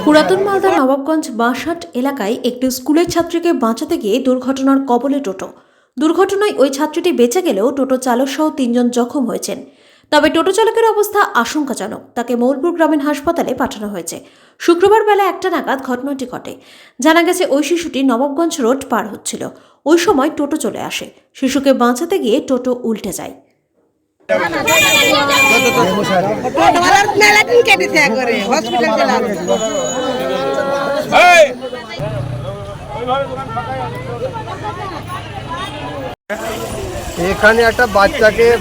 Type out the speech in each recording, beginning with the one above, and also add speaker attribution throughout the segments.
Speaker 1: পুরাতন মালদার নবাবগঞ্জ বাঁশহাট এলাকায় একটি স্কুলের ছাত্রীকে বাঁচাতে গিয়ে দুর্ঘটনার কবলে টোটো। দুর্ঘটনায় ওই ছাত্রীটি বেঁচে গেলেও টোটো চালক সহ 3 জন জখম হয়েছেন। তবে টোটো চালকের অবস্থা আশঙ্কাজনক, তাকে মৌলপুর গ্রামীণ হাসপাতালে পাঠানো হয়েছে। শুক্রবার বেলা 1টা নাগাদ ঘটনাটি ঘটে। জানা গেছে ওই শিশুটি নবাবগঞ্জ রোড পার হচ্ছিল। ওই সময় টোটো চলে আসে। শিশুকে বাঁচাতে গিয়ে টোটো উল্টে যায়।
Speaker 2: এখানে একটা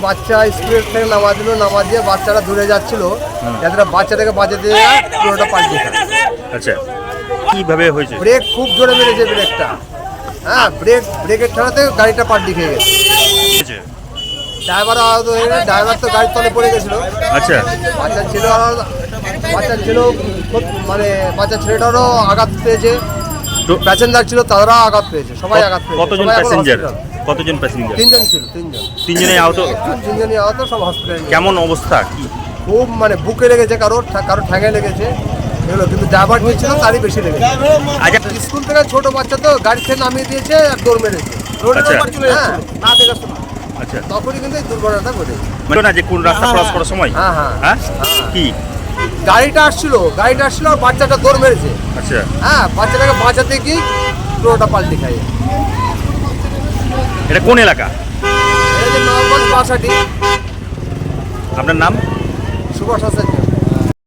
Speaker 2: বাচ্চা স্কুলের থেকে নামা দিল, নামা দিয়ে বাচ্চারা দূরে যাচ্ছিল, যাতে বাচ্চাটাকে বাঁচাতে পুরোটা পাল্টে।
Speaker 3: আচ্ছা, কিভাবে হয়েছে?
Speaker 2: ব্রেক খুব জোরে মেরেছে, ব্রেকটা। হ্যাঁ, ব্রেকের ঠাড়াতে গাড়িটা পাল্টি খেয়ে গেছে। ড্রাইভার আহত হয়ে গেছে, ড্রাইভার তো গাড়ির তলে পড়ে গেছিল।
Speaker 3: আচ্ছা, বাচ্চা ছেলেটারও আঘাত পেয়েছে, প্যাসেঞ্জার ছিল তারা আঘাত পেয়েছে, সবাই আঘাত পেয়েছে। কতজন প্যাসেঞ্জার?
Speaker 2: তিনজন ছিল।
Speaker 3: তিনজনেই আহত?
Speaker 2: তিনজনই আহত, সব হসপিটালে।
Speaker 3: কেমন অবস্থা? কি
Speaker 2: খুব বুকে লেগেছে, কারো ঠ্যাঙে লেগেছে, এগুলো। কিন্তু ড্রাইভার যে ছিল তারই বেশি লেগেছে।
Speaker 3: আচ্ছা,
Speaker 2: স্কুল থেকে ছোট বাচ্চা তো গাড়ি থেকে নামিয়ে দিয়েছে আর দৌড় মেরেছে। হ্যাঁ, না দেখে শোনা।
Speaker 3: আচ্ছা,
Speaker 2: তখনই কিন্তু এই দুর্ঘটনাটা ঘটেছে।
Speaker 3: না যে কোন রাস্তা ক্রস করার সময়?
Speaker 2: হ্যাঁ হ্যাঁ
Speaker 3: হ্যাঁ, কি
Speaker 2: গাড়িটা আসছিল আর বাচ্চাটা দৌড় মেরেছে।
Speaker 3: আচ্ছা,
Speaker 2: হ্যাঁ, বাচ্চাটাকে বাঁচাতে গিয়ে পুরোটা পাল্টি খায়।
Speaker 3: এটা কোন এলাকা?
Speaker 2: এই যে নবাবগঞ্জ বাঁশহাটি।
Speaker 3: আপনার নাম?
Speaker 2: সুভাষ আচার্য।